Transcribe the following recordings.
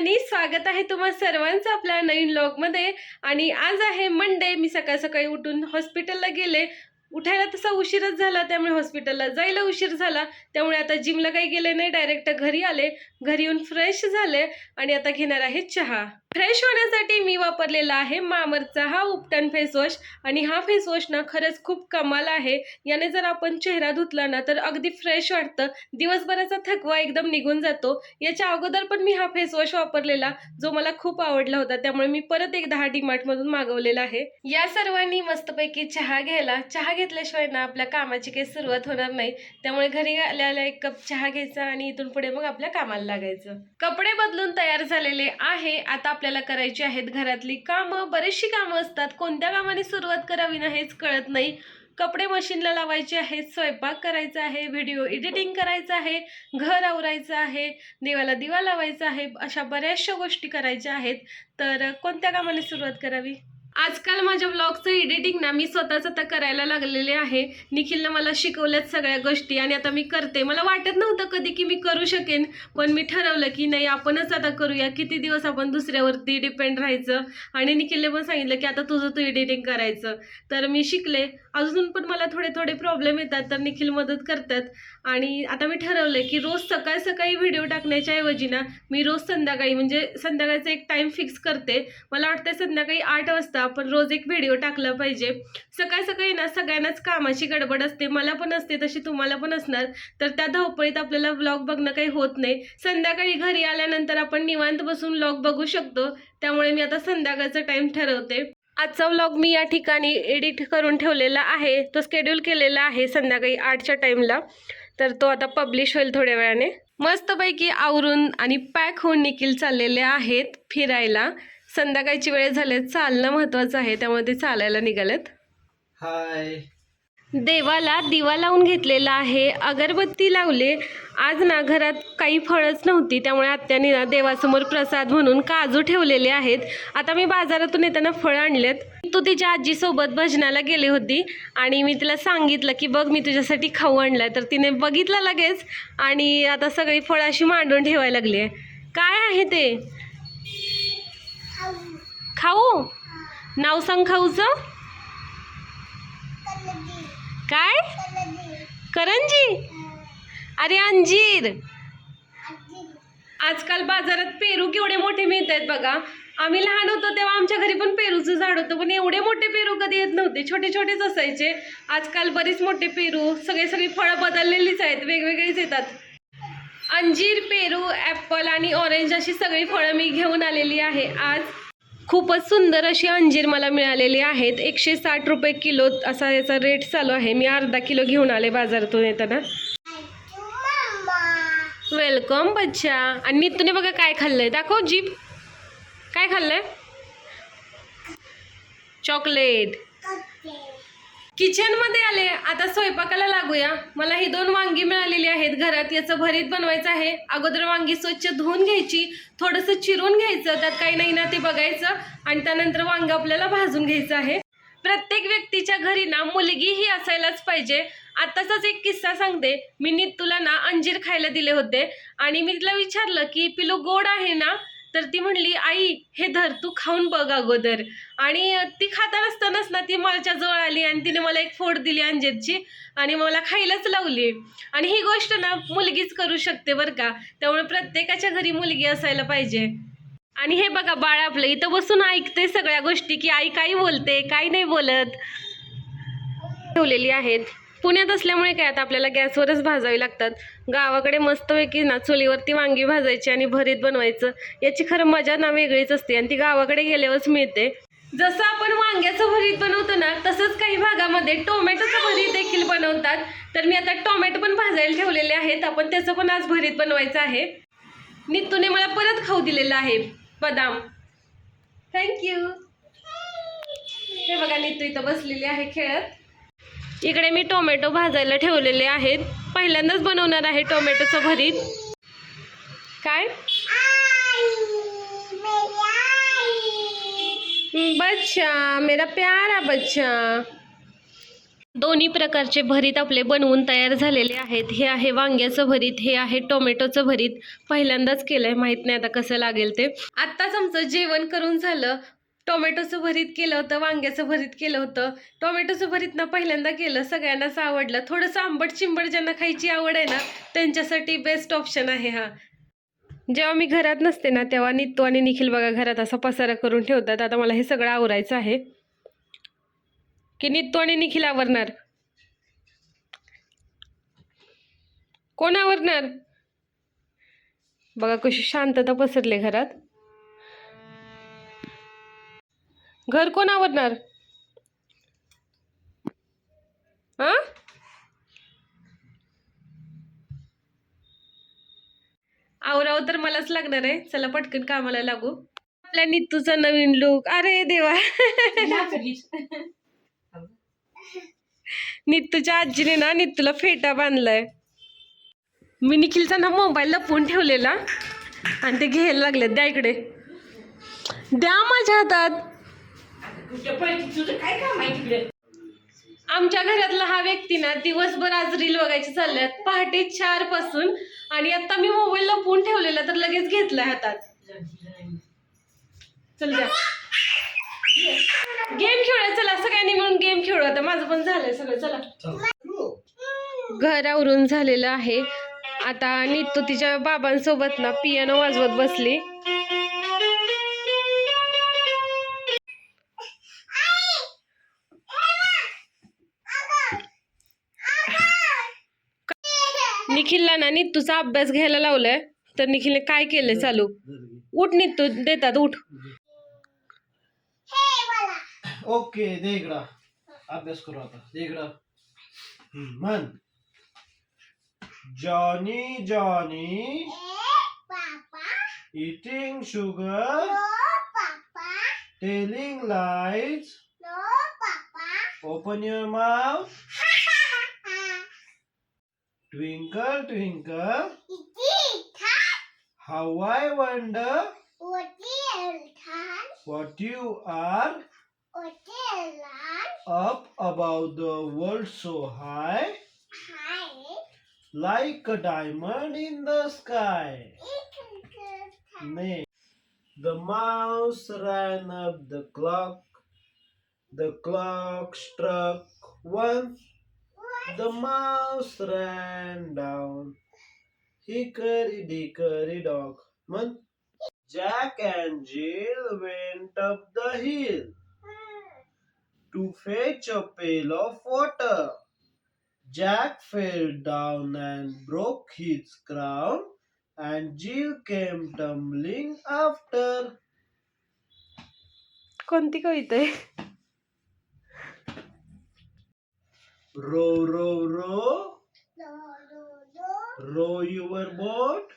मैत्रिणी, स्वागत आहे तुम्हा सर्वांचं आपल्या नवीन व्लॉगमध्ये। आणि आज आहे मंडे। मी सकाळ सकाळी उठून हॉस्पिटलला गेले। उठायला तसा उशीरच झाला, त्यामुळे हॉस्पिटलला जायला उशीर झाला। त्यामुळे आता जिमला काही गेले नाही, डायरेक्ट घरी आले। घरी येऊन फ्रेश झाले आणि आता घेणार आहे चहा। फ्रेश होण्यासाठी मी वापरलेला आहे मामरचा हा उपटन फेस वॉश। आणि हा फेस वॉश ना खरंच खूप कमाल आहे। याने जर आपण चेहरा धुतला ना तर अगदी फ्रेश वाटतं, दिवसभराचा थकवा एकदम निघून जातो। याच्या अगोदर पण मी हा फेस वॉश वापरलेला, जो मला खूप आवडला होता, त्यामुळे मी परत एकदा हा डीमार्ट मधून मागवलेला आहे। या सर्वांनी मस्तपैकी चहा घ्यायला, चहा घेतल्याशिवाय ना आपल्या कामाची काही सुरुवात होणार नाही। त्यामुळे घरी आल्याला एक कप चहा घ्यायचा आणि इथून पुढे मग आपल्या कामाला लागायचं। कपडे बदलून तयार झालेले आहे। आता आपल्याला करायची आहेत घरातली कामं। बरीचशी कामं असतात, कोणत्या कामाने सुरुवात करावी ना हेच कळत नाही। कपडे मशीनला लावायचे आहेत, स्वयंपाक करायचा आहे, व्हिडिओ एडिटिंग करायचं आहे, घर आवरायचं आहे, देवाला दिवा लावायचा आहे, अशा बऱ्याचशा गोष्टी करायच्या आहेत। तर कोणत्या कामाने सुरुवात करावी? आजकाल माझ्या ब्लॉगचं एडिटिंग ना मी स्वतःच आता करायला लागलेले आहे। निखिलनं मला शिकवल्यात सगळ्या गोष्टी आणि आता मी करते। मला वाटत नव्हतं कधी की मी करू शकेन, पण मी ठरवलं की नाही, आपणच आता करूया। किती दिवस आपण दुसऱ्यावरती डिपेंड राहायचं। आणि निखिलने पण सांगितलं की आता तुझं तू एडिटिंग करायचं। तर मी शिकले। अजून पण मला थोडे थोडे प्रॉब्लेम येतात, तर निखिल मदत करतात। आणि आता मी ठरवलंय की रोज सकाळ सकाळी व्हिडिओ टाकण्याच्या ऐवजी ना मी रोज संध्याकाळी, म्हणजे संध्याकाळचा एक टाइम फिक्स करते। मला वाटतं संध्याकाळी 8 वाजता आपण रोज एक व्हिडिओ टाकला पाहिजे। सकाळ सकाळी ना सगळ्यांनाच कामाची गडबड असते, मला पण असते, तशी तुम्हाला पण असणार। तर त्या धावपळीत आपल्याला व्लॉग बघणं काही होत नाही। संध्याकाळी घरी आल्यानंतर आपण निवांत बसून व्लॉग बघू शकतो। त्यामुळे मी आता संध्याकाळचा टाइम ठरवते। आजचा व्लॉग मी या ठिकाणी एडिट करून ठेवलेला आहे, तो शेड्यूल केलेला आहे संध्याकाळी 8च्या टाइमला। तर तो आता पब्लिश होईल थोड्या वेळाने। मस्तपैकी आवरून आणि पॅक होऊन निखिल चाललेले आहेत फिरायला। संध्याकाळची वेळ झाली, चालणं महत्वाचं आहे, त्यामुळे ते चालायला निघालेत। हाय, देवाला दिवा लावून घेतलेला आहे, अगरबत्ती लावले। आज ना घरात काही फळच नव्हती, त्यामुळे आत्याने ना देवासमोर प्रसाद म्हणून काजू ठेवलेले आहेत। आता मी बाजारातून येताना फळ आणलेत। तू तिच्या आजीसोबत भजनाला गेली होती आणि मी तिला सांगितलं की बघ मी तुझ्यासाठी खाऊ आणलाय, तर तिने बघितलं लगेच आणि आता सगळी फळं अशी मांडून ठेवायला लागली आहे। काय आहे ते? खाऊ? नाव सांग खाऊचं। काय? करंजी? अरे अंजीर। आजकाल बाजारात पेरू केवढे मोठे मिळत आहेत बघा। आम्ही लहान होतो तेव्हा आमच्या घरी पण पेरूचं झाड होतं, पण एवढे मोठे पेरू कधी येत नव्हते, छोटे छोटेच असायचे। आजकाल बरीच मोठे पेरू, सगळी फळं बदललेलीच आहेत, वेगवेगळीच येतात। अंजीर, पेरू, ॲपल आणि ऑरेंज अशी सगळी फळं मी घेऊन आलेली आहे आज। खूपच सुंदर अशी अंजीर मला मिळालेली आहेत। 160 रुपये किलो असा याचा रेट चालू आहे। मी अर्धा किलो घेऊन आले बाजारातून येताना। वेलकम बच्चा। आणि नितूने बघा काय खाल्लंय, दाखव जीभ। काय खाल्लंय? चॉकलेट। किचन मध्ये आले, आता स्वयंपाकाला लागूया। मला ही 2 वांगी मिळालेली आहेत घरात, याचं भरीत बनवायचं आहे। अगोदर वांगी स्वच्छ धुवून घ्यायची, थोडंसं चिरून घ्यायचं, त्यात काही नाही ना ते बघायचं, आणि त्यानंतर वांग आपल्याला भाजून घ्यायचं आहे। प्रत्येक व्यक्तीच्या घरी ना मुलगी ही असायलाच पाहिजे। आताचाच एक किस्सा सांगते। मी नीतूला ना अंजीर खायला दिले होते आणि मी तिला विचारलं की पिलू गोड आहे ना, तर ती म्हणली आई हे धर, तू खाऊन बघ अगोदर। आणि ती खाता नसतानाच ना ती माझ्या जवळ आली आणि तिने मला एक फोड दिली अंजीरची आणि मला खायलाच लावली। आणि ही गोष्ट ना मुलगीच करू शकते बरं का, त्यामुळे प्रत्येकाच्या घरी मुलगी असायला पाहिजे। आणि हे बघा बाळ आपलं इथं बसून ऐकते सगळ्या गोष्टी, की आई काय बोलते काय नाही बोलत। ठेवलेली आहेत। पुण्यात असल्यामुळे काय आता आपल्याला गॅसवरच भाजावी लागतात। गावाकडे मस्तपैकी ना चुलीवरती वांगी भाजायची आणि भरीत बनवायचं, याची खरं मजा ना वेगळीच असते आणि ती गावाकडे गेल्यावरच मिळते। जसं आपण वांग्याचं भरीत बनवतो ना, तसंच काही भागामध्ये टोमॅटोचं भरीत देखील बनवतात। तर मी आता टोमॅटो पण भाजायला ठेवलेले आहेत, आपण त्याचं पण आज भरीत बनवायचं आहे। नितूने मला परत खाऊ दिलेला आहे बदाम, थँक्यू। हे बघा नितू इथं बसलेली आहे खेळत। इकडे मी टोमॅटो भाजायला ठेवलेले आहेत, पहिल्यांदाच बनवणार आहे टोमॅटोचं भरीत। काय? बच्चा, मेरा प्यारा बच्चा। दोन्ही प्रकारचे भरीत आपले बनवून तयार झालेले आहेत. हे आहे वांग्याचं भरीत, हे आहे टोमॅटोचं भरीत. पहिल्यांदाच केलंय, माहित नाही आता कसं लागेल ते. आत्ताच आमचं जेवण करून झालं. टोमॅटोचं भरीत केलं होतं, वांग्याचं भरीत केलं होतं. टोमॅटोचं भरीत ना पहिल्यांदा केलं, सगळ्यांनाच आवडलं. थोडंसं आंबट चिंबट ज्यांना खायची आवड आहे ना त्यांच्यासाठी बेस्ट ऑप्शन आहे हा. जेव्हा मी घरात नसते ना तेव्हा नित्तू आणि निखिल बघा घरात असा पसारा करून ठेवतात. आता मला हे सगळं आवरायचं आहे. की नित्तू आणि निखिल आवरणार? कोण आवरणार? बघा कशी शांतता पसरली घरात. घर कोण आवरणार? हा, आवराव तर मलाच लागणार आहे. चला पटकन कामाला लागू. आपल्या नित्तूचा नवीन लुक. अरे देवा नित्तूच्या आजीने ना नित्तूला फेटा बांधलाय. मी निखिलचा ना मोबाईल लपवून ठेवलेला आणि ते घ्यायला लागले. द्या इकडे, द्या माझ्या हातात. आमच्या घरातला हा व्यक्ती ना दिवसभर आज रील बघायची चालल्यात पहाटे 4 पासून. आणि आता मी मोबाईल लपवून ठेवलेला तर लगेच घेतलाय हातात. चल द्या, गेम खेळूया. चला सगळ्यांनी मिळून गेम खेळू. आता माझं पण झालंय सगळं. चला, घर आवरून झालेलं आहे. आता नित्तू तिच्या बाबांसोबत ना पियानो वाजवत बसली. निखिलला ना नित्तूचा अभ्यास घ्यायला लावलाय. तर निखिलने काय केलंय चालू. उठ नित्तू, देतात उठ. ओके दे इकडं, अभ्यास करू आता. दे इकडं. म्हण, Johnny Johnny eating sugar, telling lies, open your mouth, twinkle twinkle, how I wonder what you are, up above the world so high, like a diamond in the sky. Nay, the mouse ran up the clock. The clock struck 1. The mouse ran down. Hickory dickory dock. Man, Jack and Jill went up the hill to fetch a pail of water. Jack fell down and broke his crown, and Jill came tumbling after. कोणती कविता आहे? Row, row, row, row your boat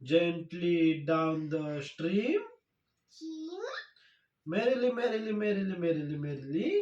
gently down the stream. Merrily, merrily, merrily, merrily, merrily.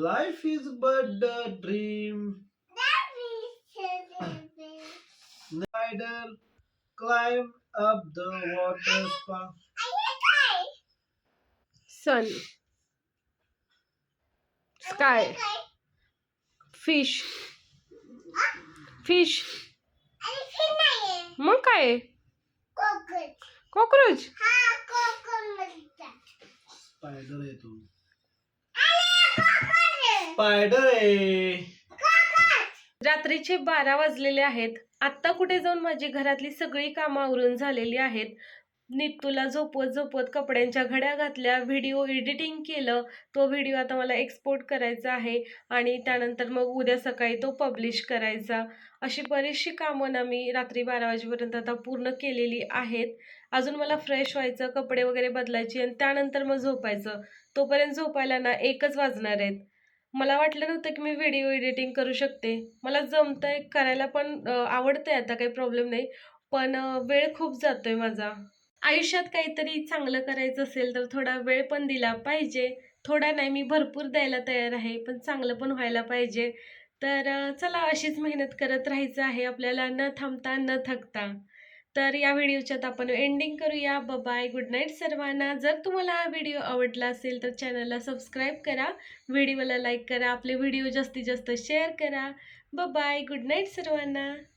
Life is but a dream. Spider climb up the water spout. Sun, sky, fish, fish. मग काय? Cockroach. Spider आहे तू. Spider आहे. रात्रीचे 12 वाजलेले आहेत. आत्ता कुठे जाऊन माझी घरातली सगळी कामं आवरून झालेली आहेत. नित्तूला झोपवत झोपवत कपड्यांच्या घड्या घातल्या, व्हिडिओ एडिटिंग केलं. तो व्हिडिओ आता मला एक्सपोर्ट करायचा आहे आणि त्यानंतर मग उद्या सकाळी तो पब्लिश करायचा. अशी बरीचशी कामं ना मी रात्री 12 वाजेपर्यंत आता पूर्ण केलेली आहेत. अजून मला फ्रेश व्हायचं, कपडे वगैरे बदलायची आणि त्यानंतर मग झोपायचं. तोपर्यंत झोपायला ना 1च वाजणार आहेत. मला वाटलं नव्हतं की मी व्हिडिओ एडिटिंग करू शकते. मला जमतंय करायला पण आवडतंय, आता काही प्रॉब्लेम नाही. पण वेळ खूप जातोय माझा. आयुष्यात काहीतरी चांगलं करायचं असेल तर थोडा वेळ पण दिला पाहिजे. थोडा नाही, मी भरपूर द्यायला तयार आहे, पण चांगलं पण व्हायला पाहिजे. तर चला अशीच मेहनत करत राहायचं आहे आपल्याला, न थांबता न थकता. तर या व्हिडिओच्यात आपण एंडिंग करूया. बाय, गुड नाईट सर्वांना. जर तुम्हाला हा व्हिडिओ आवडला असेल तर चॅनलला सबस्क्राईब करा, व्हिडिओला लाईक करा, आपले व्हिडिओ जास्तीत जास्त शेअर करा. बाय, गुड नाईट सर्वांना.